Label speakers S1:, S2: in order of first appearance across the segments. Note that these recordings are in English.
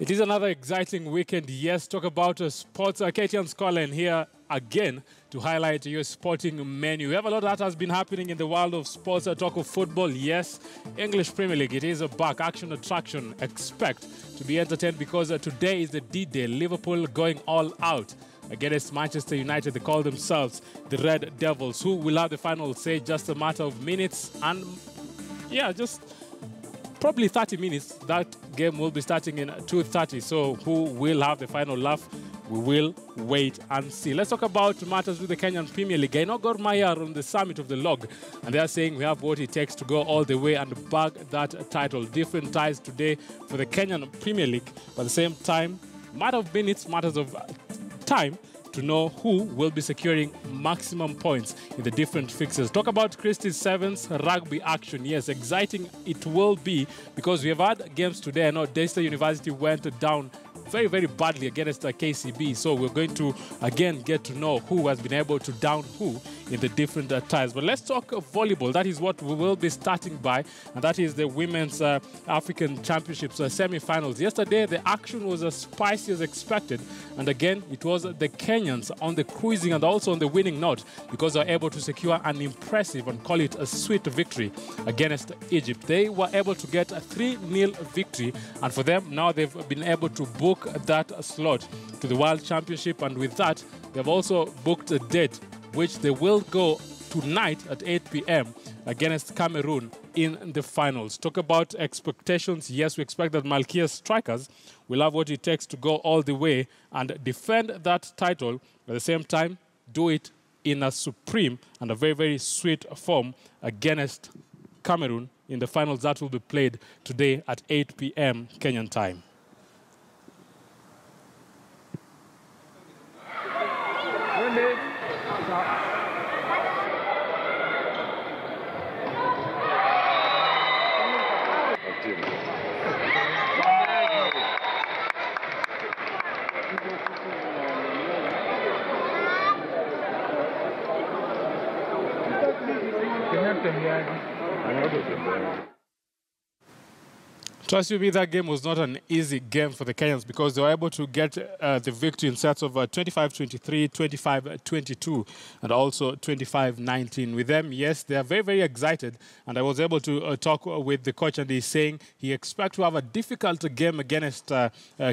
S1: It is another exciting weekend. Yes, talk about sports. Kenyan scholar here again to highlight your sporting menu. We have a lot that has been happening in the world of sports. Talk of football, yes. English Premier League, it is a back. Action, attraction. Expect to be entertained because today is the D-Day. Liverpool going all out against Manchester United. They call themselves the Red Devils. Who will have the final say? Just a matter of minutes. And yeah, just probably 30 minutes. That game will be starting in 2:30. So who will have the final laugh? We will wait and see. Let's talk about matters with the Kenyan Premier League. I know Gor Mahia are on the summit of the log, and they are saying we have what it takes to go all the way and bag that title. Different ties today for the Kenyan Premier League, but at the same time, matter of minutes, matters of time to know who will be securing maximum points in the different fixtures. Talk about Christie's Sevens rugby action. Yes, exciting it will be because we have had games today. I know Daystar University went down very, very badly against KCB. So we're going to, again, get to know who has been able to down who in the different ties. But let's talk volleyball. That is what we will be starting by, and that is the Women's African Championships semi-finals. Yesterday, the action was as spicy as expected, and again, it was the Kenyans on the cruising and also on the winning note because they were able to secure an impressive, and call it a sweet victory against Egypt. They were able to get a 3-0 victory, and for them, now they've been able to book that slot to the World Championship, and with that, they've also booked a date which they will go tonight at 8 p.m. against Cameroon in the finals. Talk about expectations. Yes, we expect that Malkia strikers will have what it takes to go all the way and defend that title. At the same time, do it in a supreme and a very, very sweet form against Cameroon in the finals that will be played today at 8 p.m. Kenyan time. Trust you me, that game was not an easy game for the Kenyans because they were able to get the victory in sets of 25-23, 25-22, and also 25-19. With them, yes, they are very, very excited. And I was able to talk with the coach, and he's saying he expects to have a difficult game against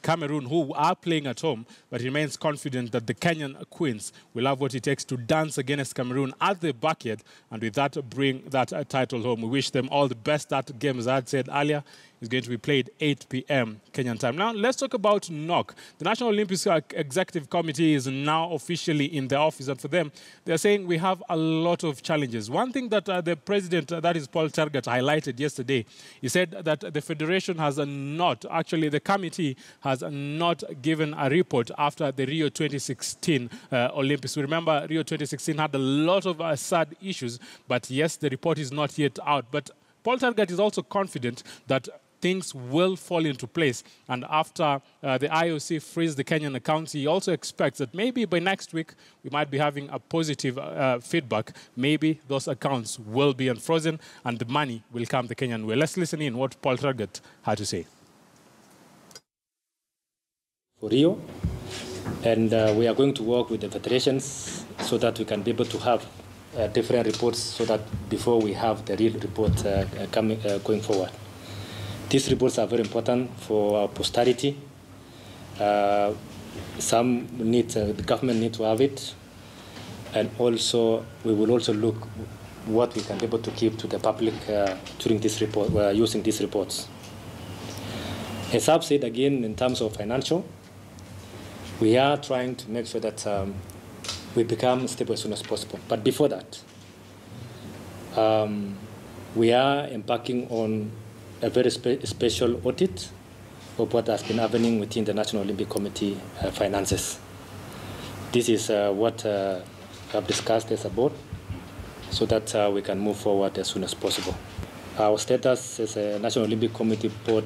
S1: Cameroon, who are playing at home, but he remains confident that the Kenyan Queens will have what it takes to dance against Cameroon at the backyard, and with that, bring that title home. We wish them all the best. That game, as I had said earlier, is going to be played 8 p.m. Kenyan time. Now, let's talk about NOC. The National Olympic Executive Committee is now officially in the office, and for them, they're saying we have a lot of challenges. One thing that the president, that is Paul Tergat, highlighted yesterday, he said that the federation has not, actually the committee has not given a report after the Rio 2016 Olympics. We remember Rio 2016 had a lot of sad issues, but yes, the report is not yet out. But Paul Tergat is also confident that things will fall into place. And after the IOC frees the Kenyan accounts, he also expects that maybe by next week, we might be having a positive feedback. Maybe those accounts will be unfrozen and the money will come the Kenyan way. Let's listen in what Paul Tergat had to say.
S2: For Rio, and we are going to work with the federations so that we can be able to have different reports so that before we have the real report going forward. These reports are very important for our posterity. Some need, the government needs to have it, and also we will also look what we can be able to keep to the public during this report, using these reports. As I've said again, in terms of financial, we are trying to make sure that we become stable as soon as possible. But before that, we are embarking on a very special audit of what has been happening within the National Olympic Committee finances. This is what I've discussed as a board so that we can move forward as soon as possible. Our status as a National Olympic Committee board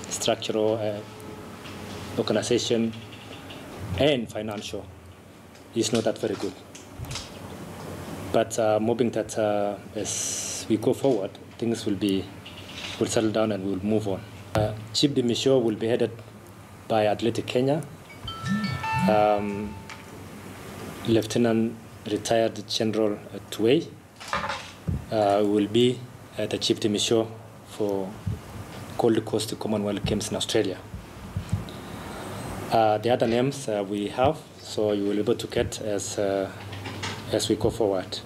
S2: structural organization and financial is not that very good. But I'm hoping that as we go forward, things will settle down and we'll move on. Chief de Mission will be headed by Athletic Kenya. Lieutenant Retired General Tuwei will be the Chief Demisho for Gold Coast Commonwealth Games in Australia. The other names we have, so you will be able to get as we go forward.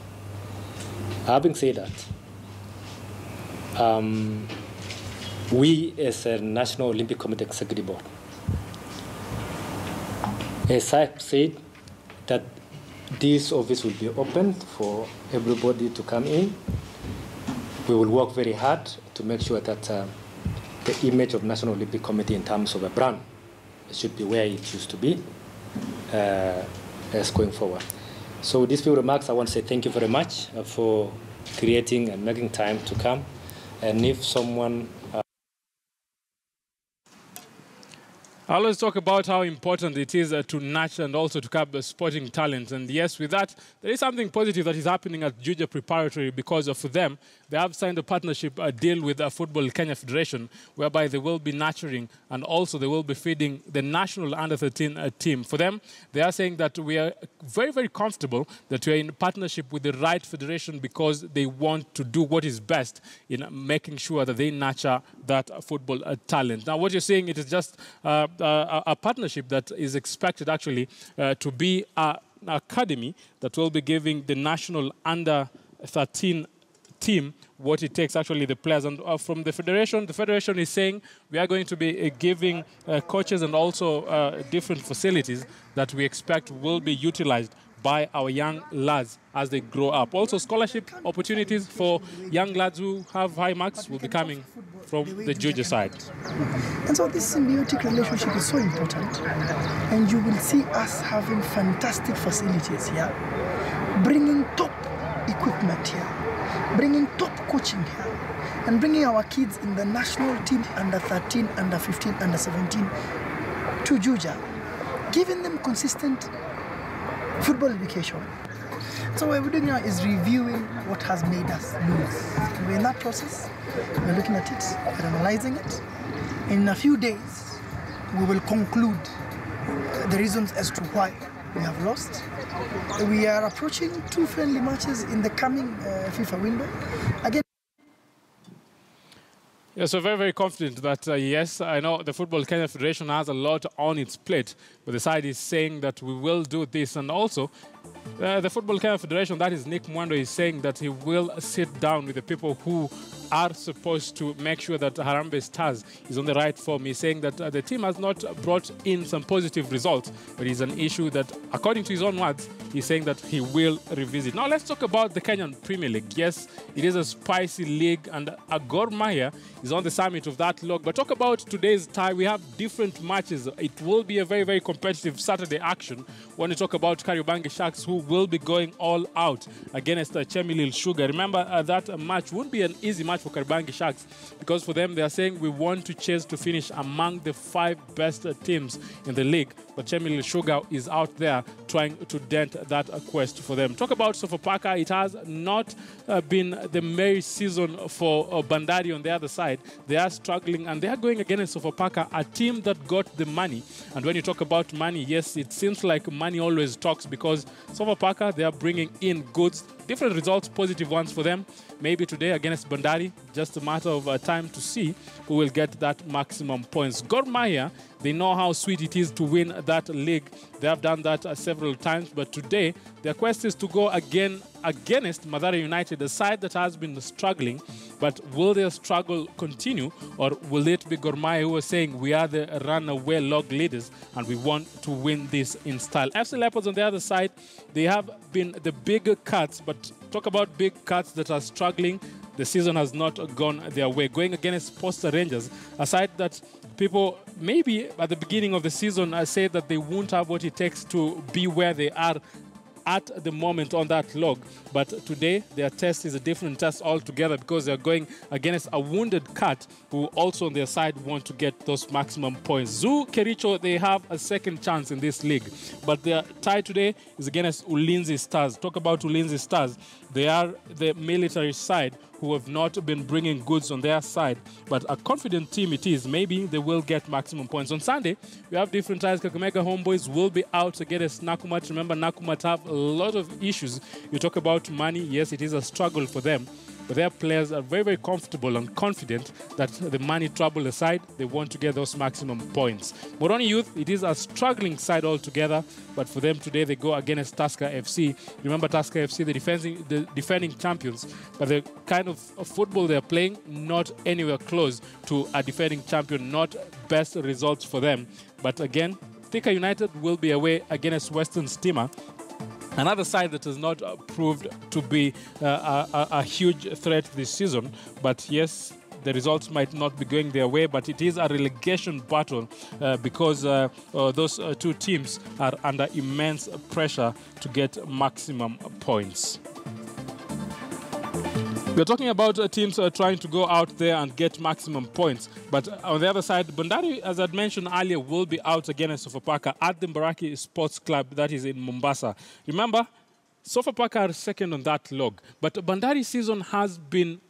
S2: Having said that, we as a National Olympic Committee Executive Board, as I said, that this office will be open for everybody to come in. We will work very hard to make sure that the image of National Olympic Committee in terms of a brand should be where it used to be as going forward. So with these few remarks, I want to say thank you very much for creating and making time to come. And if someone
S1: I always talk about how important it is to nurture and also to curb sporting talent. And yes, with that, there is something positive that is happening at Juja Preparatory because for them, they have signed a partnership deal with the Football Kenya Federation, whereby they will be nurturing and also they will be feeding the national under-13 team. For them, they are saying that we are very, very comfortable that we are in partnership with the right federation because they want to do what is best in making sure that they nurture that football talent. Now, what you're saying, it is just a partnership that is expected actually to be an academy that will be giving the national under-13 team what it takes, actually, the players. And from the federation is saying we are going to be giving coaches and also different facilities that we expect will be utilized by our young lads as they grow up. Also, scholarship opportunities for young lads who have high marks will be coming from the Juja side.
S3: And so this symbiotic relationship is so important. And you will see us having fantastic facilities here, bringing top equipment here, bringing top coaching here, and bringing our kids in the national team under 13, under 15, under 17 to Juja, giving them consistent football education. So what we're doing now is reviewing what has made us lose. We're in that process. We're looking at it, we're analyzing it. In a few days, we will conclude the reasons as to why we have lost. We are approaching 2 friendly matches in the coming FIFA window. Again.
S1: Yeah, so very, very confident that, yes, I know the Football Kenya Federation has a lot on its plate, but the side is saying that we will do this. And also, the Football Kenya Federation, that is Nick Mwando, is saying that he will sit down with the people who are supposed to make sure that Harambee Stars is on the right form. He's saying that the team has not brought in some positive results, but it's an issue that, according to his own words, he's saying that he will revisit. Now, let's talk about the Kenyan Premier League. Yes, it is a spicy league, and Gor Mahia is on the summit of that log. But talk about today's tie. We have different matches. It will be a very, very competitive Saturday action. When we talk about Kariobangi Sharks, who will be going all out against Chemelil Sugar. Remember, that match won't be an easy match for Kariobangi Sharks, because for them, they are saying we want to chase to finish among the 5 best teams in the league. But Chemelil Sugar is out there trying to dent that quest for them. Talk about Sofapaka. It has not been the merry season for Bandari on the other side. They are struggling, and they are going against Sofapaka, a team that got the money. And when you talk about money, yes, it seems like money always talks, because Sofapaka, they are bringing in goods, different results, positive ones for them. Maybe today against Bandari, just a matter of time to see who will get that maximum points. Gor Mahia, they know how sweet it is to win that league. They have done that several times, but today their quest is to go again against Mathare United, a side that has been struggling. But will their struggle continue, or will it be Gor Mahia who are saying we are the runaway log leaders and we want to win this in style? FC Leopards on the other side, they have been the bigger cuts, but talk about big cuts that are struggling. The season has not gone their way. Going against Posta Rangers, a side that people maybe at the beginning of the season said that they won't have what it takes to be where they are at the moment on that log. But today, their test is a different test altogether, because they're going against a wounded Cat, who also on their side want to get those maximum points. Zoo Kericho, they have a second chance in this league, but their tie today is against Ulinzi Stars. Talk about Ulinzi Stars. They are the military side who have not been bringing goods on their side, but a confident team it is. Maybe they will get maximum points. On Sunday, we have different ties. Kakamega Homeboys will be out against Nakumatt. Remember, Nakumatt have a lot of issues. You talk about money. Yes, it is a struggle for them. But their players are very, very comfortable and confident that the money trouble aside, they want to get those maximum points. Moroni Youth, it is a struggling side altogether, but for them today, they go against Tusker FC. Remember Tusker FC, the defending champions, but the kind of football they're playing, not anywhere close to a defending champion, not best results for them. But again, Thika United will be away against Western Steamer. Another side that has not proved to be a huge threat this season. But yes, the results might not be going their way, but it is a relegation battle because those two teams are under immense pressure to get maximum points. We're talking about teams trying to go out there and get maximum points. But on the other side, Bandari, as I'd mentioned earlier, will be out against Sofapaka at the Mbaraki Sports Club, that is in Mombasa. Remember, Sofapaka are second on that log. But Bandari season has been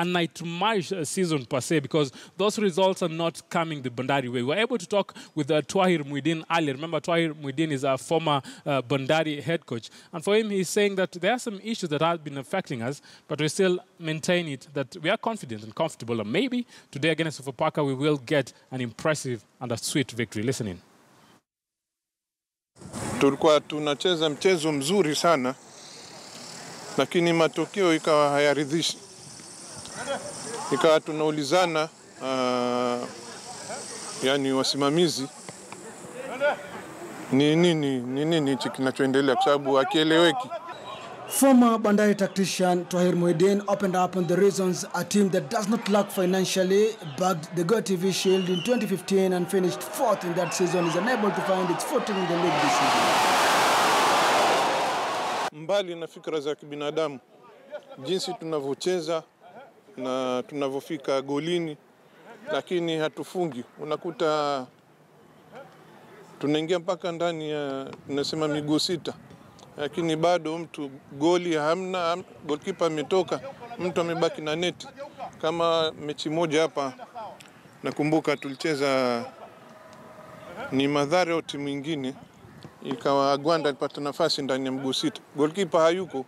S1: a nightmare season per se, because those results are not coming the Bandari way. We were able to talk with Twahir Muidin earlier. Remember, Twahir Muidin is a former Bandari head coach. And for him, he's saying that there are some issues that have been affecting us, but we still maintain it, that we are confident and comfortable. And maybe today against Sofapaka, we will get an impressive and a sweet victory. Listen in.
S4: Tulikuwa tunacheza mchezo mzuri sana, lakini matokeo ikawa hayaridhishi. Ikawa tunaulizana yani wasimamizi ni nini hichi kinachoendelea, kwa sababu hakieleweki.
S5: Former Bandari tactician Twahir Muidin opened up on the reasons a team that does not lack financially bagged the Go TV Shield in 2015 and finished fourth in that season is unable to find its footing in the league this season.
S4: Mbali na fikra za kibinadamu, jinsi tunavyocheza na tunavyofika golini, lakini hatufungi. Unakuta tunaingia mpaka ndani ya tunasema miguu sita, lakini bado mtu goli hamna, goalkeeper ametoka, mtu amebaki na neti. Kama mechi moja hapa nakumbuka tulicheza ni Madhare au timu nyingine, ikawa Gwanda alipata nafasi ndani ya miguu sita, goalkeeper hayuko.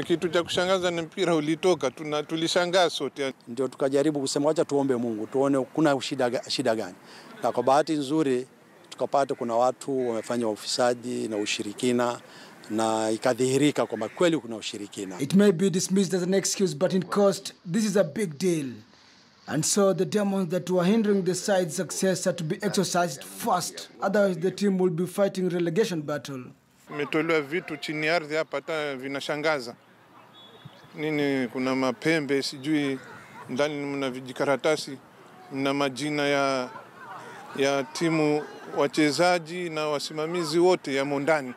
S4: Kitu cha kushangaza ni mpira ulitoka, tulishangaa sote.
S6: Ndio tukajaribu kusema wacha tuombe Mungu, tuone kuna shida gani. Na kwa bahati nzuri tukapata kuna watu wamefanya ufisadi na ushirikina, na ikadhihirika kwamba kweli kuna ushirikina.
S5: It may be dismissed as an excuse, but in cost, this is a big deal. And so the demons that were hindering the side's success are to be exorcised fast. Otherwise the team will be fighting relegation battle.
S4: Umetolewa vitu chini ya ardhi hapa hata vinashangaza. Nini, kuna mapembe sijui ndani mna vijikaratasi na majina ya timu, wachezaji na wasimamizi wote ya mondani.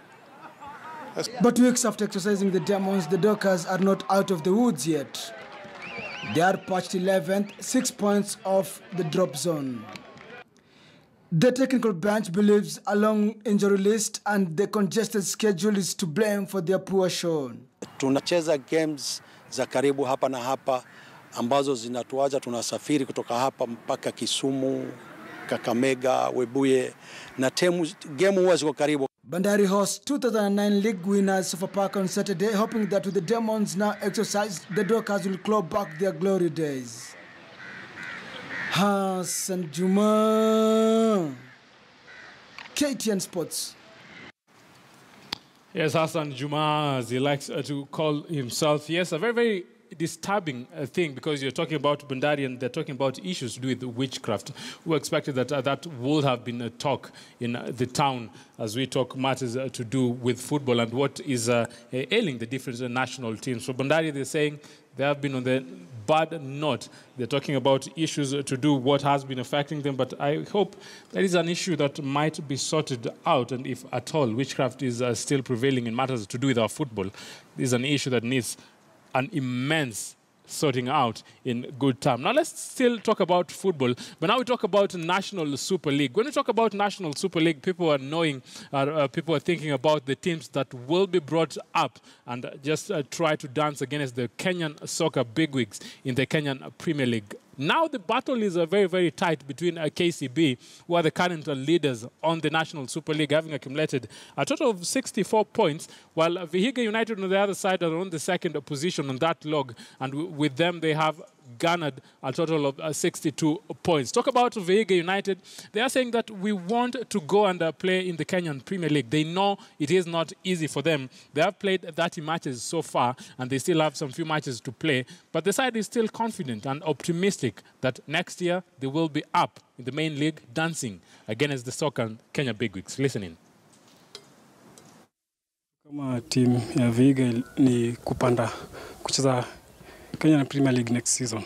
S5: But weeks after exercising the demons, the Dockers are not out of the woods yet. They are patched 11th, 6 points off the drop zone. The technical bench believes a long injury list and the congested schedule is to blame for their poor show.
S6: Tunacheza games za karibu hapa na hapa ambazo zinatuacha tunasafiri kutoka hapa mpaka Kisumu, Kakamega, Webuye, na game huwa ziko karibu.
S5: Bandari hosts 2009 league winners Sofapaka on Saturday, hoping that with the demons now exercised, the Dockers will claw back their glory days. Hassan Juma, KTN Sports.
S1: Yes, Hassan Juma, as he likes to call himself. Yes, a very, very disturbing thing, because you're talking about Bandari and they're talking about issues to do with witchcraft. We expected that that would have been a talk in the town as we talk matters to do with football and what is ailing the different national teams. For Bandari, they're saying they have been on the bad note. They're talking about issues to do what has been affecting them, but I hope that is an issue that might be sorted out, and if at all witchcraft is still prevailing in matters to do with our football, this is an issue that needs an immense sorting out in good time. Now let's still talk about football, but now we talk about National Super League. When we talk about National Super League, people are thinking about the teams that will be brought up and just try to dance against the Kenyan soccer bigwigs in the Kenyan Premier League. Now the battle is very, very tight between KCB, who are the current leaders on the National Super League, having accumulated a total of 64 points, while Vihiga United on the other side are on the second position on that log, and with them they have garnered a total of 62 points. Talk about Vihiga United. They are saying that we want to go and play in the Kenyan Premier League. They know it is not easy for them. They have played 30 matches so far, and they still have some few matches to play. But the side is still confident and optimistic that next year they will be up in the main league, dancing against the soccer Kenya bigwigs. Listen in.
S7: Kama team ya Vihiga ni kupanda kucheza Kenya Premier League next season,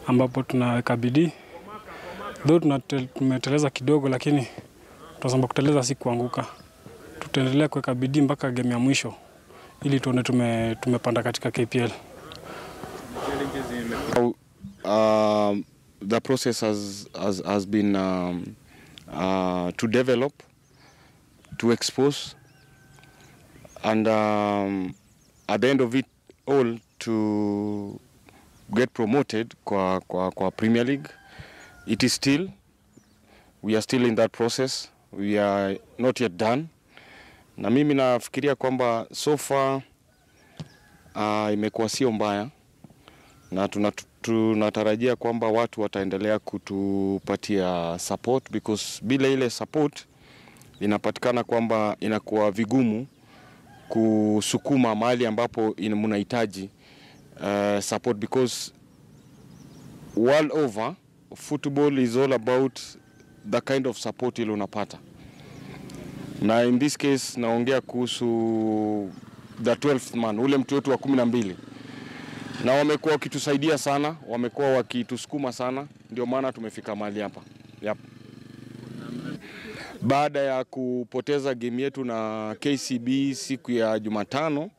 S7: ambapo tunaweka bidii. Though tumeteleza kidogo, lakini tunasema kuteleza si kuanguka. Tutaendelea kuweka bidii mpaka game ya mwisho ili tuone tumepanda katika KPL.
S8: The process has been to develop, to expose, and at the end of it all, to get promoted kwa Premier League. It is still, we are still in that process. We are not yet done. Na mimi nafikiria kwamba so far imekuwa sio mbaya, na tunatarajia kwamba watu wataendelea kutupatia support, because bila ile support inapatikana kwamba inakuwa vigumu kusukuma mahali ambapo mnahitaji support, because world over football is all about the kind of support ile unapata. Na in this case naongea kuhusu the 12th man, ule mtu wetu wa 12, na wamekuwa wakitusaidia sana, wamekuwa wakitusukuma sana, ndio maana tumefika mahali hapa. Yep. Baada ya kupoteza game yetu na KCB siku ya Jumatano,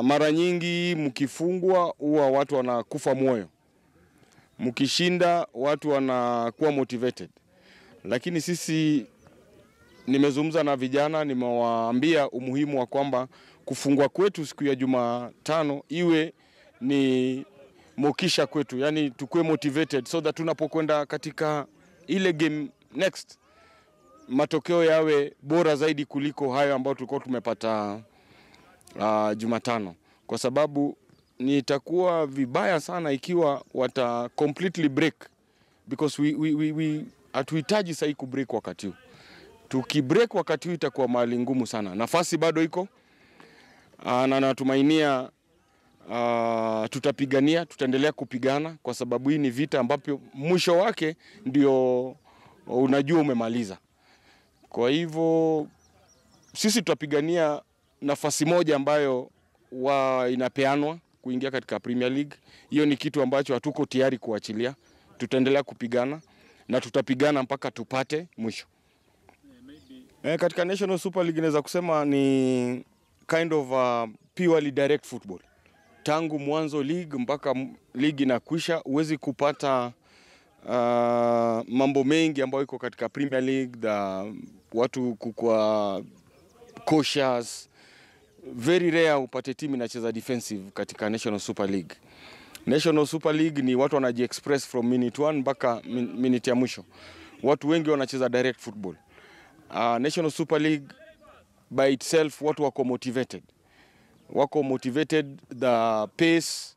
S8: mara nyingi mkifungwa huwa watu wanakufa moyo, mkishinda watu wanakuwa motivated. Lakini sisi, nimezungumza na vijana, nimewaambia umuhimu wa kwamba kufungwa kwetu siku ya Jumatano iwe ni mokisha kwetu, yani tukue motivated, so that tunapokwenda katika ile game next, matokeo yawe bora zaidi kuliko hayo ambayo tulikuwa tumepata Jumatano. Kwa sababu nitakuwa vibaya sana ikiwa wata completely break, because we hatuhitaji sasa ku break wakati huu. Tukibreak wakati huu itakuwa mahali ngumu sana. Nafasi bado iko, na natumainia tutapigania, tutaendelea kupigana, kwa sababu hii ni vita ambapo mwisho wake ndio unajua umemaliza. Kwa hivyo sisi tutapigania nafasi moja ambayo inapeanwa kuingia katika Premier League. Hiyo ni kitu ambacho hatuko tayari kuachilia. Tutaendelea kupigana na tutapigana mpaka tupate mwisho. Katika National Super League naweza kusema ni kind of purely direct football. Tangu mwanzo league mpaka league inakwisha, huwezi kupata mambo mengi ambayo iko katika Premier League, watu kukua cautious. Very rare upate timu inacheza defensive katika National Super League. National Super League ni watu wanaji-express from minute 1 mpaka minute ya mwisho. Watu wengi wanacheza direct football. National Super League by itself, watu wako motivated. Wako motivated, the pace,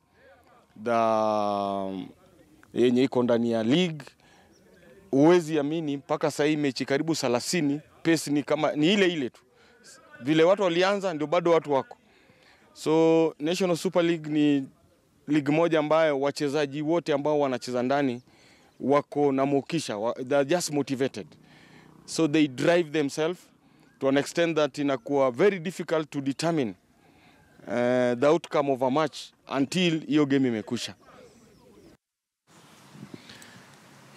S8: yenye iko ndani ya league. Uwezi amini mpaka sasa hii mechi karibu 30, pace ni ile tu. Vile watu walianza ndio bado watu wako. So National Super League ni league moja ambayo wachezaji wote ambao wanacheza ndani wako na mokisha, they are just motivated. So they drive themselves to an extent that inakuwa very difficult to determine the outcome of a match until hiyo game imekusha.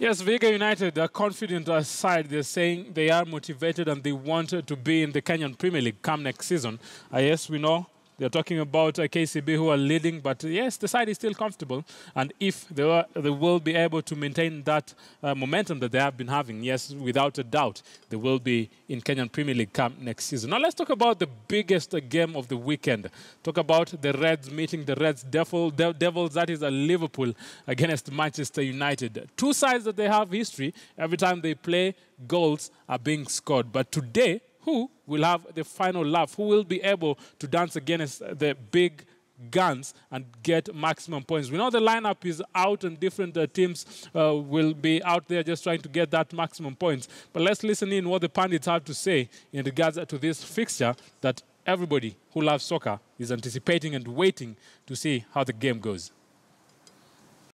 S1: Yes, Vihiga United are confident side. They're saying they are motivated and they want to be in the Kenyan Premier League come next season. Yes, we know They're talking about KCB who are leading, but yes, the side is still comfortable. And if they will be able to maintain that momentum that they have been having, yes, without a doubt, they will be in Kenyan Premier League come next season. Now let's talk about the biggest game of the weekend. Talk about the Reds meeting the Reds Devils, that is Liverpool against Manchester United. Two sides that they have history. Every time they play, goals are being scored. But today, who will have the final laugh? Who will be able to dance against the big guns and get maximum points? We know the lineup is out and different teams will be out there just trying to get that maximum points. But let's listen in what the pundits have to say in regards to this fixture that everybody who loves soccer is anticipating and waiting to see how the game goes.